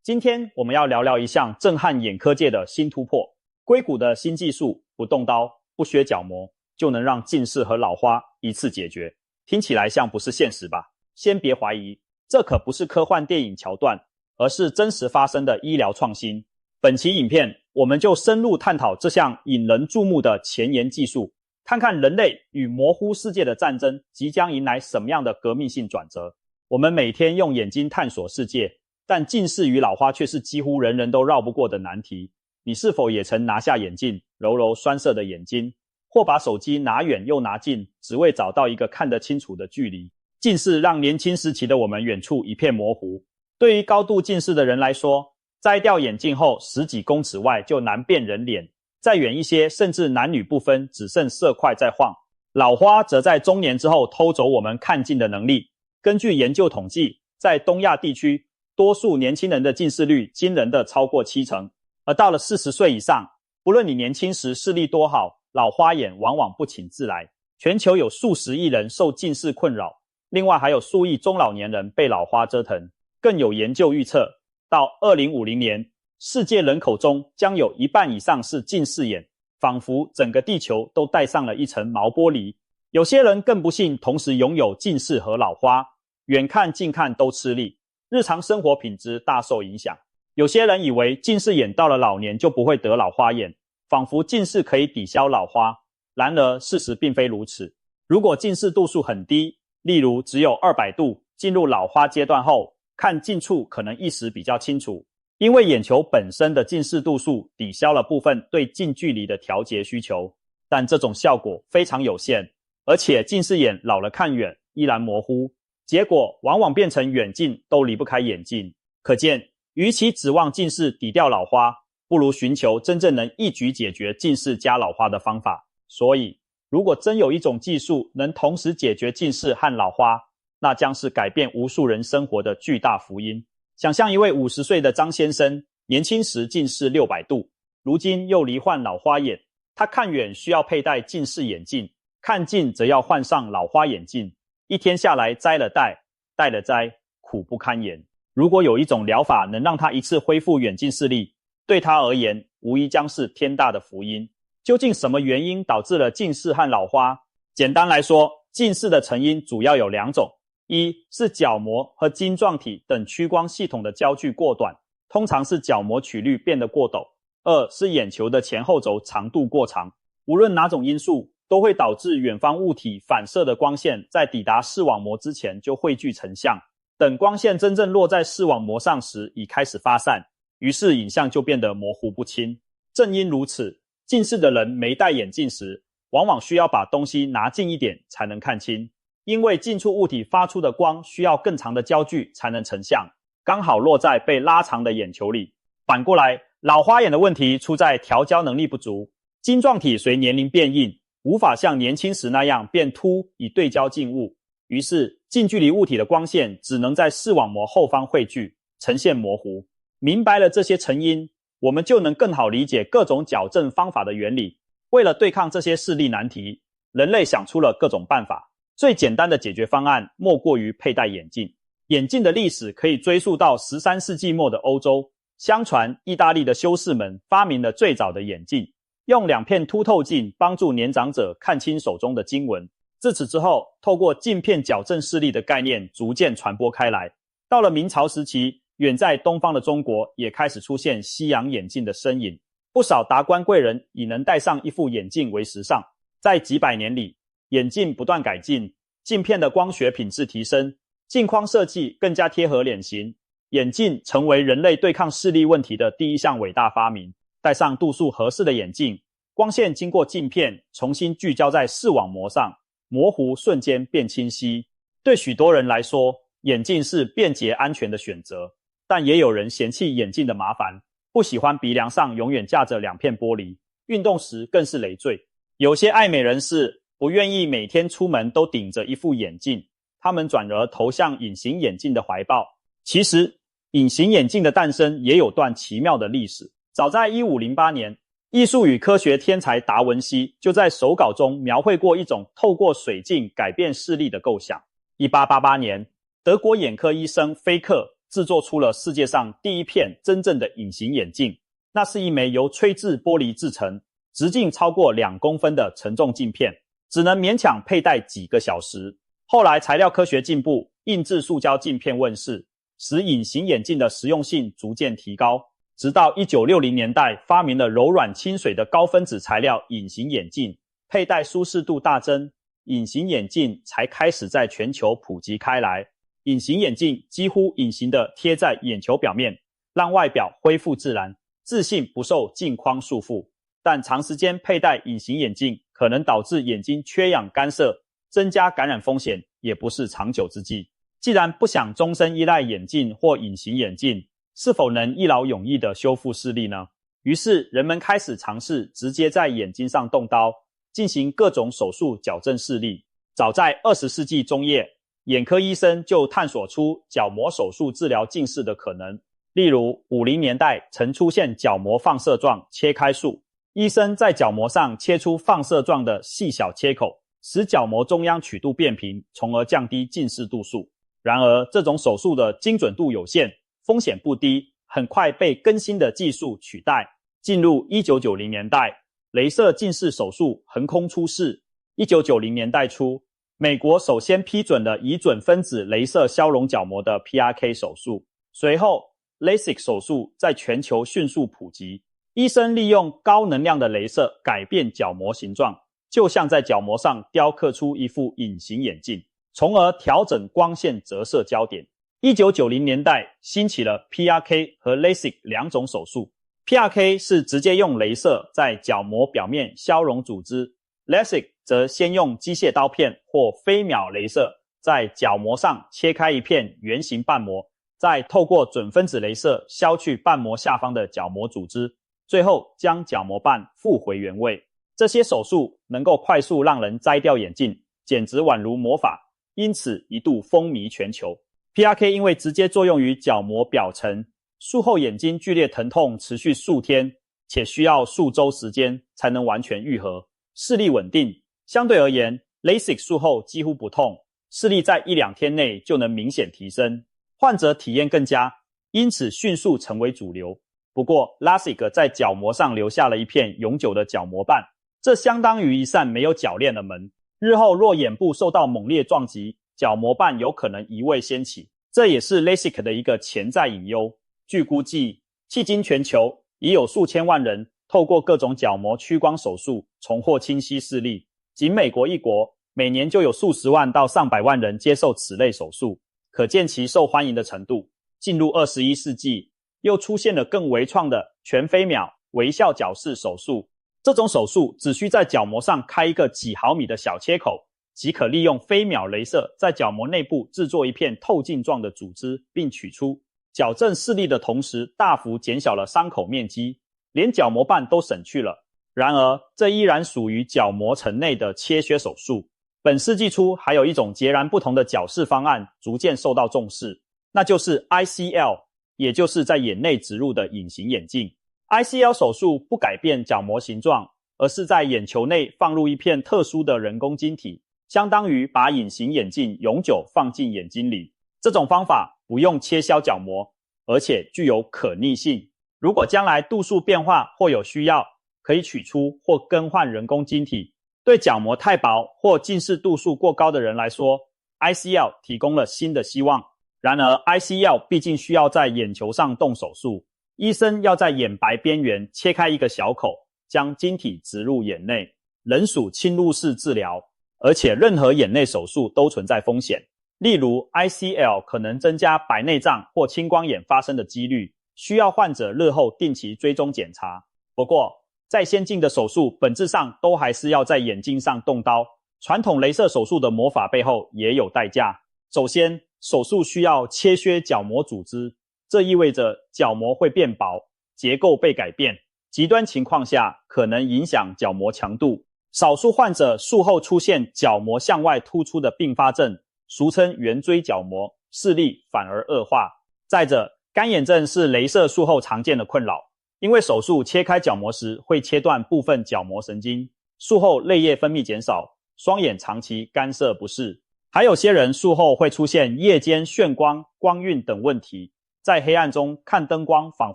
今天我们要聊聊一项震撼眼科界的新突破——硅谷的新技术，不动刀、不削角膜，就能让近视和老花一次解决。听起来像不是现实吧？先别怀疑，这可不是科幻电影桥段，而是真实发生的医疗创新。本期影片，我们就深入探讨这项引人注目的前沿技术，看看人类与模糊世界的战争即将迎来什么样的革命性转折。我们每天用眼睛探索世界，但近视与老花却是几乎人人都绕不过的难题。你是否也曾拿下眼镜，揉揉酸涩的眼睛，或把手机拿远又拿近，只为找到一个看得清楚的距离？近视让年轻时期的我们远处一片模糊。对于高度近视的人来说，摘掉眼镜后10几公尺外就难辨人脸，再远一些甚至男女不分，只剩色块在晃。老花则在中年之后偷走我们看近的能力。根据研究统计，在东亚地区，多数年轻人的近视率惊人的超过70%，而到了40岁以上，不论你年轻时视力多好，老花眼往往不请自来。全球有数十亿人受近视困扰，另外还有数亿中老年人被老花折腾。更有研究预测，到2050年，世界人口中将有一半以上是近视眼，仿佛整个地球都戴上了一层毛玻璃。有些人更不幸同时拥有近视和老花，远看近看都吃力，日常生活品质大受影响。有些人以为近视眼到了老年就不会得老花眼，仿佛近视可以抵消老花。然而事实并非如此。如果近视度数很低，例如只有200度，进入老花阶段后，看近处可能一时比较清楚，因为眼球本身的近视度数抵消了部分对近距离的调节需求，但这种效果非常有限，而且近视眼老了看远依然模糊，结果往往变成远近都离不开眼镜。可见，与其指望近视抵掉老花，不如寻求真正能一举解决近视加老花的方法。所以，如果真有一种技术能同时解决近视和老花，那将是改变无数人生活的巨大福音。想象一位50岁的张先生，年轻时近视600度，如今又罹患老花眼。他看远需要佩戴近视眼镜，看近则要换上老花眼镜。一天下来，摘了戴，戴了摘，苦不堪言。如果有一种疗法能让他一次恢复远近视力，对他而言无疑将是天大的福音。究竟什么原因导致了近视和老花？简单来说，近视的成因主要有2种。一是角膜和晶状体等屈光系统的焦距过短，通常是角膜曲率变得过陡。2是眼球的前后轴长度过长。无论哪种因素，都会导致远方物体反射的光线在抵达视网膜之前就汇聚成像，等光线真正落在视网膜上时已开始发散，于是影像就变得模糊不清。正因如此，近视的人没戴眼镜时，往往需要把东西拿近一点才能看清，因为近处物体发出的光需要更长的焦距才能成像，刚好落在被拉长的眼球里。反过来，老花眼的问题出在调焦能力不足，晶状体随年龄变硬，无法像年轻时那样变凸以对焦近物，于是近距离物体的光线只能在视网膜后方汇聚，呈现模糊。明白了这些成因，我们就能更好理解各种矫正方法的原理。为了对抗这些视力难题，人类想出了各种办法。最简单的解决方案莫过于佩戴眼镜。眼镜的历史可以追溯到13世纪末的欧洲，相传意大利的修士们发明了最早的眼镜，用2片凸透镜帮助年长者看清手中的经文。自此之后，透过镜片矫正视力的概念逐渐传播开来。到了明朝时期，远在东方的中国也开始出现西洋眼镜的身影，不少达官贵人以能戴上一副眼镜为时尚。在几百年里，眼镜不断改进，镜片的光学品质提升，镜框设计更加贴合脸型，眼镜成为人类对抗视力问题的第一项伟大发明。戴上度数合适的眼镜，光线经过镜片重新聚焦在视网膜上，模糊瞬间变清晰。对许多人来说，眼镜是便捷安全的选择，但也有人嫌弃眼镜的麻烦，不喜欢鼻梁上永远架着2片玻璃，运动时更是累赘。有些爱美人士不愿意每天出门都顶着一副眼镜，他们转而投向隐形眼镜的怀抱。其实，隐形眼镜的诞生也有段奇妙的历史。早在1508年，艺术与科学天才达文西就在手稿中描绘过一种透过水镜改变视力的构想。1888年，德国眼科医生菲克制作出了世界上第一片真正的隐形眼镜。那是一枚由吹制玻璃制成，直径超过2公分的沉重镜片，只能勉强佩戴几个小时。后来材料科学进步，硬质塑胶镜片问世，使隐形眼镜的实用性逐渐提高。直到1960年代发明了柔软亲水的高分子材料隐形眼镜，佩戴舒适度大增，隐形眼镜才开始在全球普及开来。隐形眼镜几乎隐形地贴在眼球表面，让外表恢复自然，自信不受镜框束缚。但长时间佩戴隐形眼镜可能导致眼睛缺氧干涩，增加感染风险，也不是长久之计。既然不想终身依赖眼镜或隐形眼镜，是否能一劳永逸地修复视力呢？于是人们开始尝试直接在眼睛上动刀，进行各种手术矫正视力。早在20世纪中叶，眼科医生就探索出角膜手术治疗近视的可能。例如50年代曾出现角膜放射状切开术，医生在角膜上切出放射状的细小切口，使角膜中央曲度变平，从而降低近视度数。然而这种手术的精准度有限，风险不低，很快被更新的技术取代。进入1990年代，雷射近视手术横空出世。1990年代初，美国首先批准了以准分子雷射消融角膜的 PRK 手术，随后 LASIK 手术在全球迅速普及。医生利用高能量的雷射改变角膜形状，就像在角膜上雕刻出一副隐形眼镜，从而调整光线折射焦点。1990年代兴起了 PRK 和 LASIK 两种手术。PRK 是直接用雷射在角膜表面消融组织， LASIK 则先用机械刀片或飞秒雷射在角膜上切开一片圆形瓣膜，再透过准分子雷射消去瓣膜下方的角膜组织，最后将角膜瓣复回原位。这些手术能够快速让人摘掉眼镜，简直宛如魔法，因此一度风靡全球。PRK 因为直接作用于角膜表层，术后眼睛剧烈疼痛持续数天，且需要数周时间才能完全愈合，视力稳定。相对而言 LASIK 术后几乎不痛，视力在1-2天内就能明显提升，患者体验更佳，因此迅速成为主流。不过 LASIK 在角膜上留下了一片永久的角膜瓣，这相当于一扇没有铰链的门，日后若眼部受到猛烈撞击，角膜瓣有可能移位掀起，这也是 LASIK 的一个潜在隐忧。据估计，迄今全球已有数千万人透过各种角膜屈光手术重获清晰视力，仅美国一国每年就有数十万到上百万人接受此类手术，可见其受欢迎的程度。进入21世纪，又出现了更微创的全飞秒微笑角式手术。这种手术只需在角膜上开一个几毫米的小切口，即可利用飞秒雷射在角膜内部制作一片透镜状的组织并取出，矫正视力的同时大幅减小了伤口面积，连角膜瓣都省去了。然而这依然属于角膜层内的切削手术。本世纪初还有一种截然不同的矫饰方案逐渐受到重视，那就是 ICL， 也就是在眼内植入的隐形眼镜。ICL 手术不改变角膜形状，而是在眼球内放入一片特殊的人工晶体，相当于把隐形眼镜永久放进眼睛里。这种方法不用切削角膜，而且具有可逆性。如果将来度数变化或有需要，可以取出或更换人工晶体。对角膜太薄或近视度数过高的人来说， ICL 提供了新的希望。然而 ICL 毕竟需要在眼球上动手术，医生要在眼白边缘切开一个小口，将晶体植入眼内，仍属侵入式治疗，而且任何眼内手术都存在风险。例如 ICL 可能增加白内障或青光眼发生的几率，需要患者日后定期追踪检查。不过再先进的手术本质上都还是要在眼睛上动刀，传统雷射手术的魔法背后也有代价。首先，手术需要切削角膜组织，这意味着角膜会变薄，结构被改变，极端情况下可能影响角膜强度。少数患者术后出现角膜向外突出的并发症，俗称圆锥角膜，视力反而恶化。再者，干眼症是雷射术后常见的困扰，因为手术切开角膜时会切断部分角膜神经，术后泪液分泌减少，双眼长期干涉不适。还有些人术后会出现夜间眩光、光晕等问题，在黑暗中看灯光，仿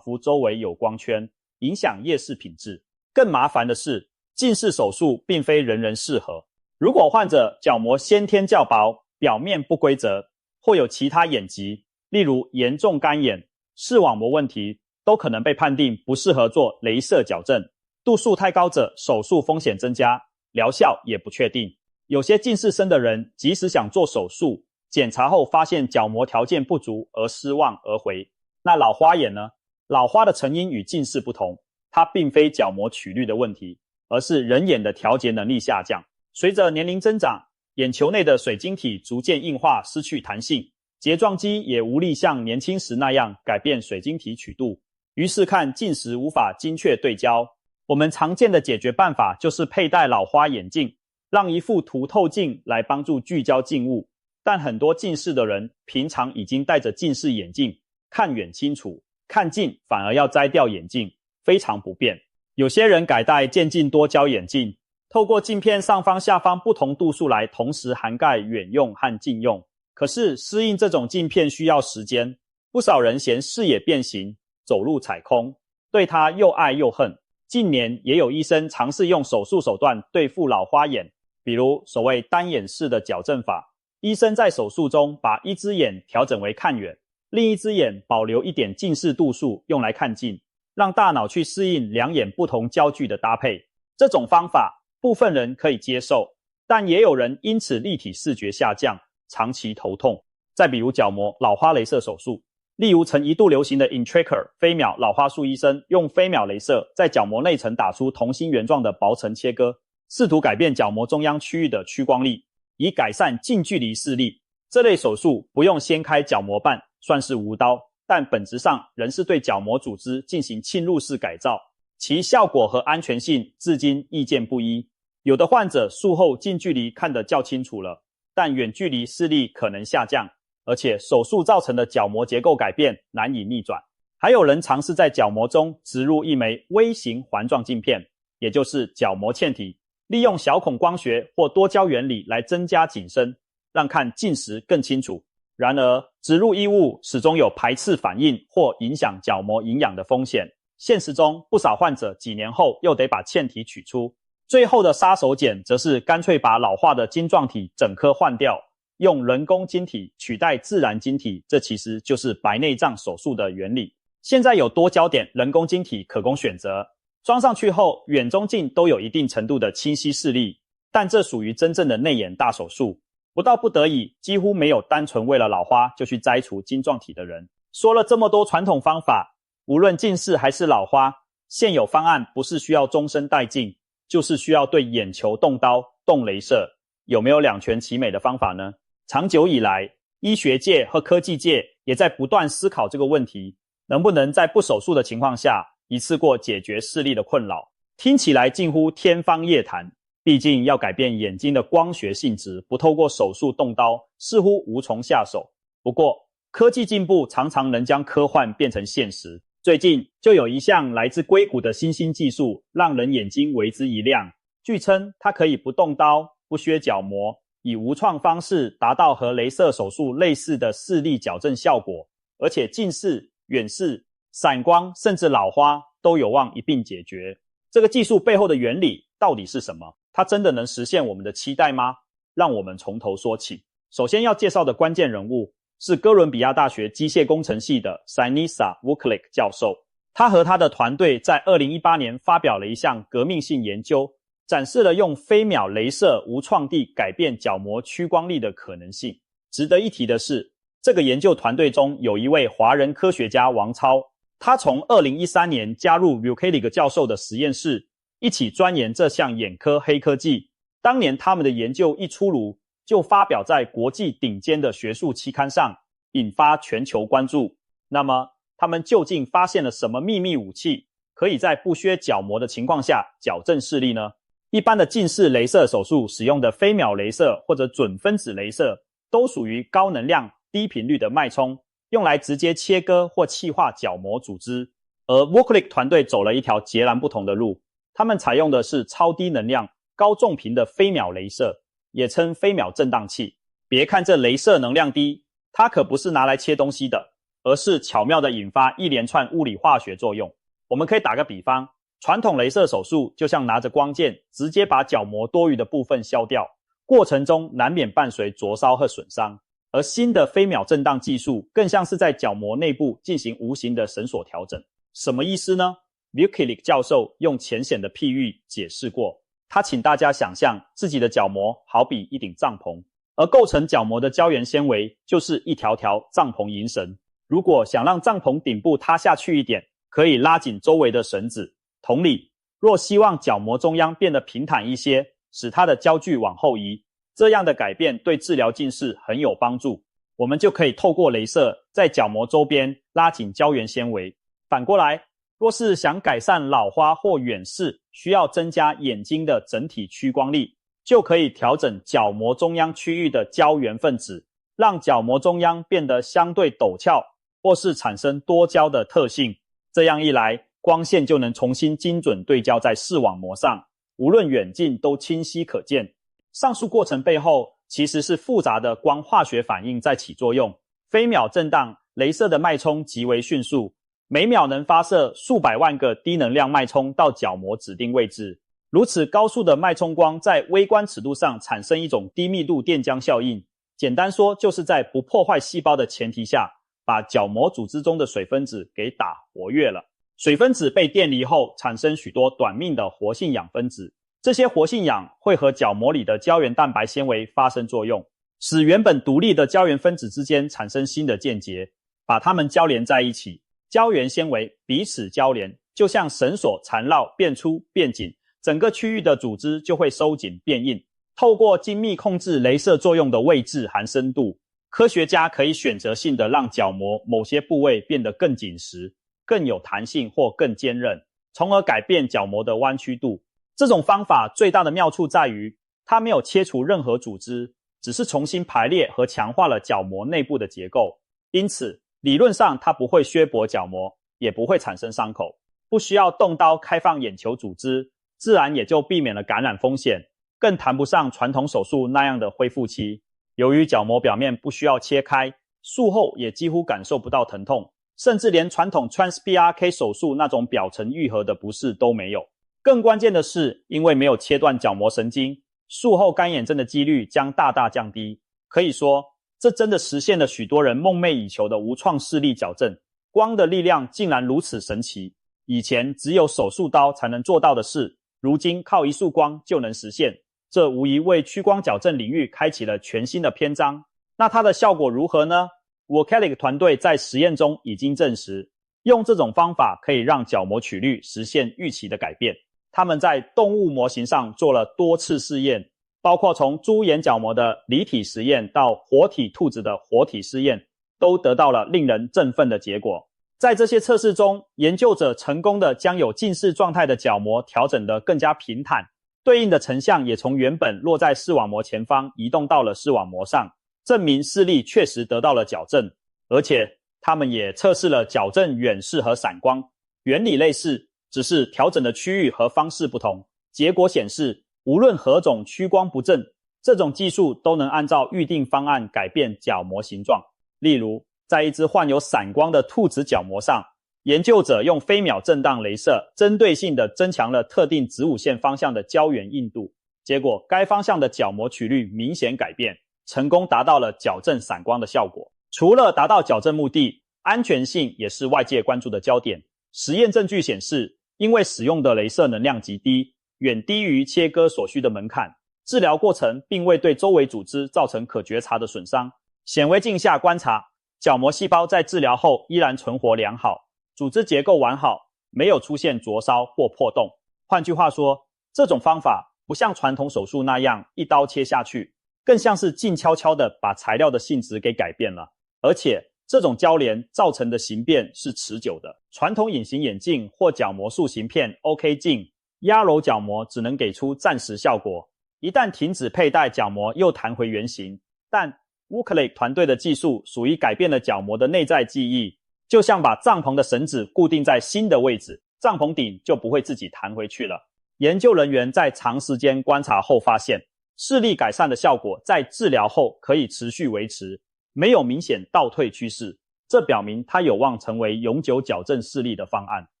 佛周围有光圈，影响夜视品质。更麻烦的是，近视手术并非人人适合。如果患者角膜先天较薄，表面不规则，或有其他眼疾，例如严重干眼、视网膜问题，都可能被判定不适合做雷射矫正。度数太高者，手术风险增加，疗效也不确定。有些近视深的人，即使想做手术，检查后发现角膜条件不足而失望而回。那老花眼呢？老花的成因与近视不同，它并非角膜曲率的问题，而是人眼的调节能力下降。随着年龄增长，眼球内的水晶体逐渐硬化，失去弹性，睫状肌也无力像年轻时那样改变水晶体曲度，于是看近时无法精确对焦。我们常见的解决办法就是佩戴老花眼镜，让一副凸透镜来帮助聚焦静物。但很多近视的人平常已经戴着近视眼镜，看远清楚，看近反而要摘掉眼镜，非常不便。有些人改戴渐进多焦眼镜，透过镜片上方下方不同度数来同时涵盖远用和近用。可是适应这种镜片需要时间，不少人嫌视野变形，走路踩空，对它又爱又恨。近年也有医生尝试用手术手段对付老花眼，比如所谓单眼式的矫正法。医生在手术中把一只眼调整为看远，另一只眼保留一点近视度数用来看近，让大脑去适应两眼不同焦距的搭配。这种方法部分人可以接受，但也有人因此立体视觉下降，长期头痛。再比如角膜老花雷射手术，例如曾一度流行的 Intraker 飞秒老花术，医生用飞秒雷射在角膜内层打出同心圆状的薄层切割，试图改变角膜中央区域的屈光力，以改善近距离视力。这类手术不用掀开角膜瓣，算是无刀，但本质上仍是对角膜组织进行侵入式改造，其效果和安全性至今意见不一。有的患者术后近距离看得较清楚了，但远距离视力可能下降，而且手术造成的角膜结构改变难以逆转。还有人尝试在角膜中植入一枚微型环状镜片，也就是角膜嵌体，利用小孔光学或多焦原理来增加景深，让看近时更清楚。然而，植入异物始终有排斥反应或影响角膜营养的风险。现实中，不少患者几年后又得把嵌体取出。最后的杀手锏则是干脆把老化的晶状体整颗换掉，用人工晶体取代自然晶体，这其实就是白内障手术的原理。现在有多焦点人工晶体可供选择，装上去后远中近都有一定程度的清晰视力，但这属于真正的内眼大手术，不到不得已，几乎没有单纯为了老花就去摘除晶状体的人。说了这么多传统方法，无论近视还是老花，现有方案不是需要终身戴镜，就是需要对眼球动刀、动雷射。有没有两全其美的方法呢？长久以来，医学界和科技界也在不断思考这个问题，能不能在不手术的情况下一次过解决视力的困扰。听起来近乎天方夜谭，毕竟要改变眼睛的光学性质，不透过手术动刀，似乎无从下手。不过，科技进步常常能将科幻变成现实。最近就有一项来自硅谷的新兴技术，让人眼睛为之一亮。据称，它可以不动刀、不削角膜，以无创方式达到和雷射手术类似的视力矫正效果，而且近视、远视、散光甚至老花都有望一并解决。这个技术背后的原理到底是什么？它真的能实现我们的期待吗？让我们从头说起。首先要介绍的关键人物是哥伦比亚大学机械工程系的 Sinisa Vuclic 教授。他和他的团队在2018年发表了一项革命性研究，展示了用飞秒雷射无创地改变角膜屈光力的可能性。值得一提的是，这个研究团队中有一位华人科学家王超，他从2013年加入 Vuclic 教授的实验室，一起钻研这项眼科黑科技。当年他们的研究一出炉，就发表在国际顶尖的学术期刊上，引发全球关注。那么，他们究竟发现了什么秘密武器，可以在不削角膜的情况下矫正视力呢？一般的近视雷射手术使用的飞秒雷射或者准分子雷射，都属于高能量、低频率的脉冲，用来直接切割或气化角膜组织。而 Vuclic 团队走了一条截然不同的路，他们采用的是超低能量、高重频的飞秒雷射，也称飞秒震荡器。别看这雷射能量低，它可不是拿来切东西的，而是巧妙地引发一连串物理化学作用。我们可以打个比方，传统雷射手术就像拿着光剑直接把角膜多余的部分削掉，过程中难免伴随灼烧和损伤。而新的飞秒震荡技术更像是在角膜内部进行无形的绳索调整。什么意思呢？ Vucelic 教授用浅显的譬喻解释过，他请大家想象自己的角膜好比一顶帐篷，而构成角膜的胶原纤维就是一条条帐篷银绳。如果想让帐篷顶部塌下去一点，可以拉紧周围的绳子。同理，若希望角膜中央变得平坦一些，使它的焦距往后移，这样的改变对治疗近视很有帮助。我们就可以透过雷射在角膜周边拉紧胶原纤维。反过来，若是想改善老花或远视，需要增加眼睛的整体屈光力，就可以调整角膜中央区域的胶原分子，让角膜中央变得相对陡峭，或是产生多焦的特性。这样一来，光线就能重新精准对焦在视网膜上，无论远近都清晰可见。上述过程背后其实是复杂的光化学反应在起作用。飞秒震荡雷射的脉冲极为迅速，每秒能发射数百万个低能量脉冲到角膜指定位置。如此高速的脉冲光在微观尺度上产生一种低密度电浆效应，简单说就是在不破坏细胞的前提下，把角膜组织中的水分子给打活跃了。水分子被电离后产生许多短命的活性氧分子，这些活性氧会和角膜里的胶原蛋白纤维发生作用，使原本独立的胶原分子之间产生新的键结，把它们交连在一起。胶原纤维彼此交连，就像绳索缠绕变粗变紧，整个区域的组织就会收紧变硬。透过精密控制雷射作用的位置和深度，科学家可以选择性的让角膜某些部位变得更紧实、更有弹性或更坚韧，从而改变角膜的弯曲度。这种方法最大的妙处在于，它没有切除任何组织，只是重新排列和强化了角膜内部的结构。因此，理论上它不会削薄角膜，也不会产生伤口，不需要动刀开放眼球组织，自然也就避免了感染风险，更谈不上传统手术那样的恢复期。由于角膜表面不需要切开，术后也几乎感受不到疼痛，甚至连传统 TransPRK 手术那种表层愈合的不适都没有。更关键的是，因为没有切断角膜神经，术后干眼症的几率将大大降低。可以说，这真的实现了许多人梦寐以求的无创视力矫正。光的力量竟然如此神奇，以前只有手术刀才能做到的事，如今靠一束光就能实现。这无疑为屈光矫正领域开启了全新的篇章。那它的效果如何呢？ Vucelic 团队在实验中已经证实，用这种方法可以让角膜曲率实现预期的改变。他们在动物模型上做了多次试验，包括从猪眼角膜的离体实验到活体兔子的活体试验，都得到了令人振奋的结果。在这些测试中，研究者成功地将有近视状态的角膜调整得更加平坦，对应的成像也从原本落在视网膜前方移动到了视网膜上，证明视力确实得到了矫正。而且他们也测试了矫正远视和散光，原理类似，只是调整的区域和方式不同。结果显示，无论何种屈光不正，这种技术都能按照预定方案改变角膜形状。例如，在一只患有散光的兔子角膜上，研究者用飞秒震荡雷射针对性地增强了特定子午线方向的胶原硬度，结果该方向的角膜曲率明显改变，成功达到了矫正散光的效果。除了达到矫正目的，安全性也是外界关注的焦点。实验证据显示，因为使用的雷射能量极低，远低于切割所需的门槛，治疗过程并未对周围组织造成可觉察的损伤。显微镜下观察，角膜细胞在治疗后依然存活良好，组织结构完好，没有出现灼烧或破洞。换句话说，这种方法不像传统手术那样一刀切下去，更像是静悄悄地把材料的性质给改变了。而且这种交联造成的形变是持久的。传统隐形眼镜或角膜塑形片 OK 镜压揉角膜只能给出暂时效果，一旦停止佩戴，角膜又弹回原形。但 Vucelic 团队的技术属于改变了角膜的内在记忆，就像把帐篷的绳子固定在新的位置，帐篷顶就不会自己弹回去了。研究人员在长时间观察后发现，视力改善的效果在治疗后可以持续维持，没有明显倒退趋势。这表明它有望成为永久矫正视力的方案。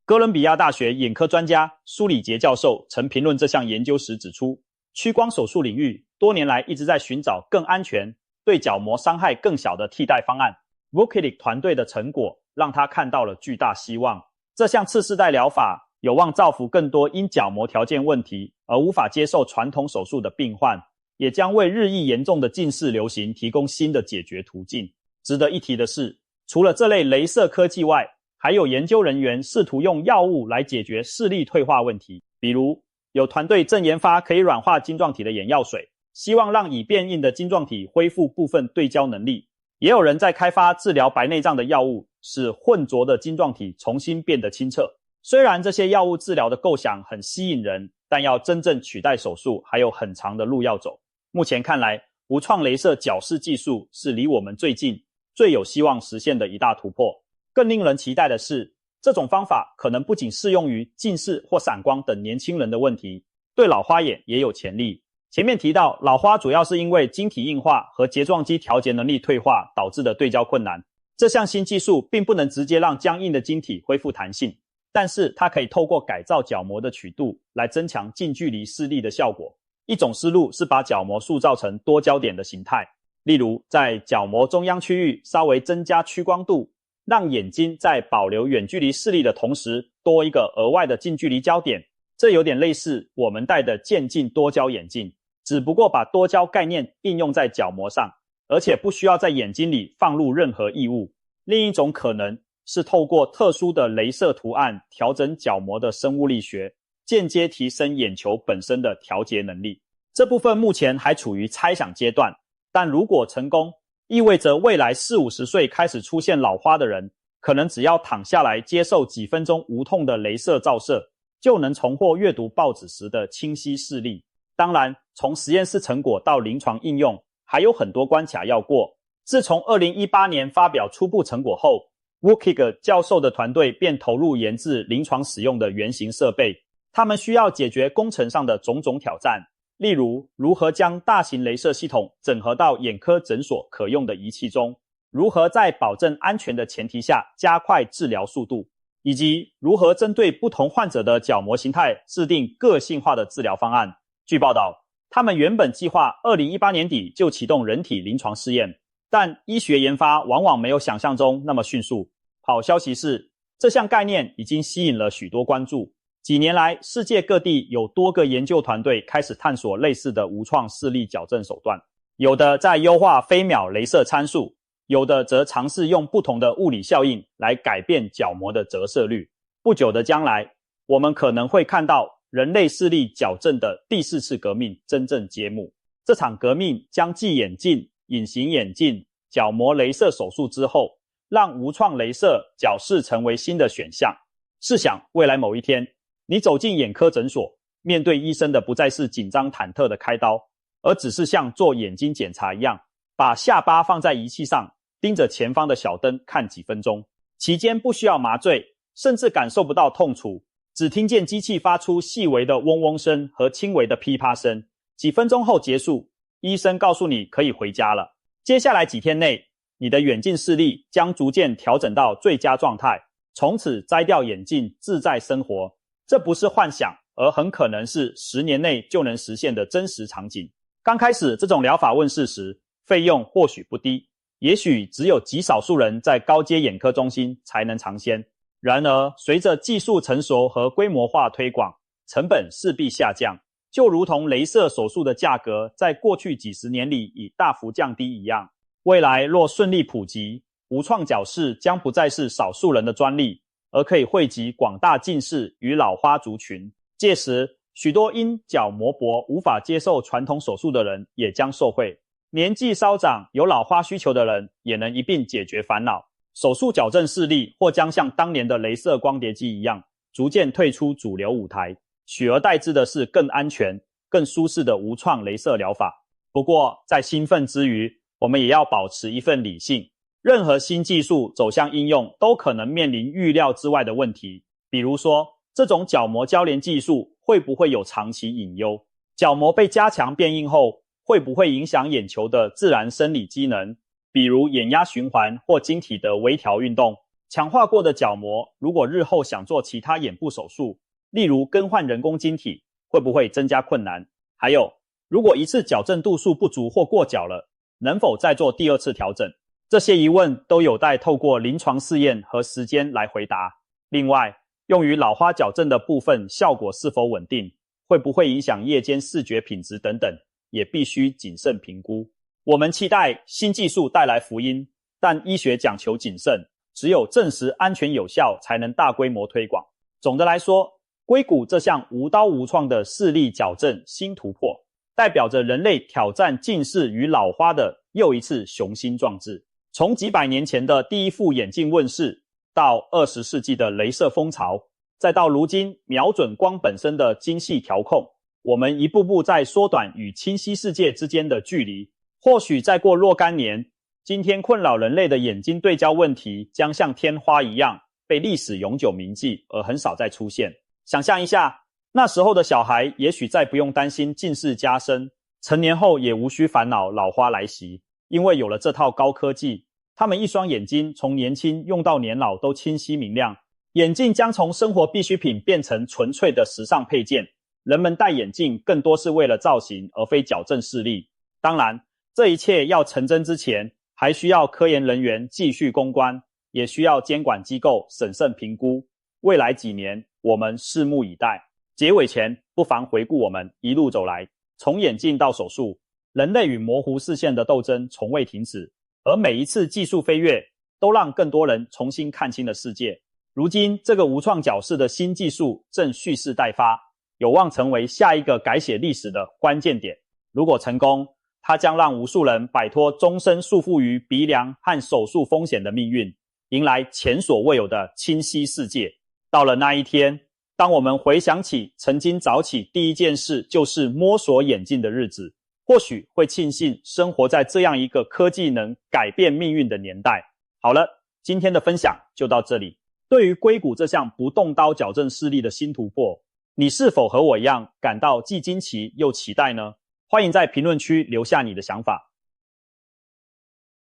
哥伦比亚大学眼科专家苏里杰教授曾评论这项研究时指出，屈光手术领域多年来一直在寻找更安全、对角膜伤害更小的替代方案。Vukilic 团队的成果让他看到了巨大希望。这项次世代疗法有望造福更多因角膜条件问题而无法接受传统手术的病患，也将为日益严重的近视流行提供新的解决途径。值得一提的是，除了这类雷射科技外，还有研究人员试图用药物来解决视力退化问题。比如，有团队正研发可以软化晶状体的眼药水，希望让已变硬的晶状体恢复部分对焦能力。也有人在开发治疗白内障的药物，使混浊的晶状体重新变得清澈。虽然这些药物治疗的构想很吸引人，但要真正取代手术还有很长的路要走。目前看来，无创雷射矫视技术是离我们最近、最有希望实现的一大突破。更令人期待的是，这种方法可能不仅适用于近视或散光等年轻人的问题，对老花眼也有潜力。前面提到，老花主要是因为晶体硬化和睫状肌调节能力退化导致的对焦困难。这项新技术并不能直接让僵硬的晶体恢复弹性，但是它可以透过改造角膜的曲度来增强近距离视力的效果。一种思路是把角膜塑造成多焦点的形态，例如在角膜中央区域稍微增加屈光度，让眼睛在保留远距离视力的同时多一个额外的近距离焦点。这有点类似我们戴的渐进多焦眼镜，只不过把多焦概念应用在角膜上，而且不需要在眼睛里放入任何异物。另一种可能是透过特殊的雷射图案调整角膜的生物力学，间接提升眼球本身的调节能力。这部分目前还处于猜想阶段，但如果成功，意味着未来40-50岁开始出现老花的人，可能只要躺下来接受几分钟无痛的雷射照射，就能重获阅读报纸时的清晰视力。当然，从实验室成果到临床应用，还有很多关卡要过。自从2018年发表初步成果后， Vukilic 教授的团队便投入研制临床使用的原型设备。他们需要解决工程上的种种挑战，例如如何将大型雷射系统整合到眼科诊所可用的仪器中，如何在保证安全的前提下加快治疗速度，以及如何针对不同患者的角膜形态制定个性化的治疗方案。据报道，他们原本计划2018年底就启动人体临床试验，但医学研发往往没有想象中那么迅速。好消息是，这项概念已经吸引了许多关注。几年来，世界各地有多个研究团队开始探索类似的无创视力矫正手段，有的在优化飞秒雷射参数，有的则尝试用不同的物理效应来改变角膜的折射率。不久的将来，我们可能会看到人类视力矫正的第4次革命真正揭幕。这场革命将继眼镜、隐形眼镜、角膜雷射手术之后，让无创雷射矫视成为新的选项。试想，未来某一天，你走进眼科诊所，面对医生的不再是紧张忐忑的开刀，而只是像做眼睛检查一样，把下巴放在仪器上，盯着前方的小灯看几分钟，期间不需要麻醉，甚至感受不到痛楚，只听见机器发出细微的嗡嗡声和轻微的噼啪声。几分钟后结束，医生告诉你可以回家了。接下来几天内，你的远近视力将逐渐调整到最佳状态，从此摘掉眼镜，自在生活。这不是幻想，而很可能是10年内就能实现的真实场景。刚开始这种疗法问世时，费用或许不低，也许只有极少数人在高阶眼科中心才能尝鲜。然而，随着技术成熟和规模化推广，成本势必下降，就如同雷射手术的价格在过去几十年里已大幅降低一样。未来若顺利普及，无创矫视将不再是少数人的专利，而可以惠及广大近视与老花族群。届时，许多因角膜薄无法接受传统手术的人也将受惠，年纪稍长有老花需求的人也能一并解决烦恼。手术矫正视力或将像当年的雷射光碟机一样，逐渐退出主流舞台，取而代之的是更安全、更舒适的无创雷射疗法。不过，在兴奋之余，我们也要保持一份理性。任何新技术走向应用都可能面临预料之外的问题，比如说，这种角膜交联技术会不会有长期隐忧？角膜被加强变硬后，会不会影响眼球的自然生理机能？比如眼压循环或晶体的微调运动。强化过的角膜，如果日后想做其他眼部手术，例如更换人工晶体，会不会增加困难？还有，如果一次矫正度数不足或过矫了，能否再做第二次调整？这些疑问都有待透过临床试验和时间来回答。另外，用于老花矫正的部分效果是否稳定，会不会影响夜间视觉品质等等，也必须谨慎评估。我们期待新技术带来福音，但医学讲求谨慎，只有证实安全有效才能大规模推广。总的来说，硅谷这项无刀无创的视力矫正新突破，代表着人类挑战近视与老花的又一次雄心壮志。从几百年前的第一副眼镜问世，到20世纪的雷射风潮，再到如今瞄准光本身的精细调控，我们一步步在缩短与清晰世界之间的距离。或许再过若干年，今天困扰人类的眼睛对焦问题将像天花一样被历史永久铭记，而很少再出现。想象一下，那时候的小孩也许再不用担心近视加深，成年后也无需烦恼老花来袭，因为有了这套高科技，他们一双眼睛从年轻用到年老都清晰明亮。眼镜将从生活必需品变成纯粹的时尚配件，人们戴眼镜更多是为了造型，而非矫正视力。当然，这一切要成真之前，还需要科研人员继续攻关，也需要监管机构审慎评估。未来几年，我们拭目以待。结尾前，不妨回顾我们一路走来，从眼镜到手术，人类与模糊视线的斗争从未停止，而每一次技术飞跃，都让更多人重新看清了世界。如今，这个无创矫视的新技术正蓄势待发，有望成为下一个改写历史的关键点。如果成功，它将让无数人摆脱终身束缚于鼻梁和手术风险的命运，迎来前所未有的清晰世界。到了那一天，当我们回想起曾经早起第一件事就是摸索眼镜的日子，或许会庆幸生活在这样一个科技能改变命运的年代。好了，今天的分享就到这里。对于硅谷这项不动刀矫正视力的新突破，你是否和我一样感到既惊奇又期待呢？欢迎在评论区留下你的想法。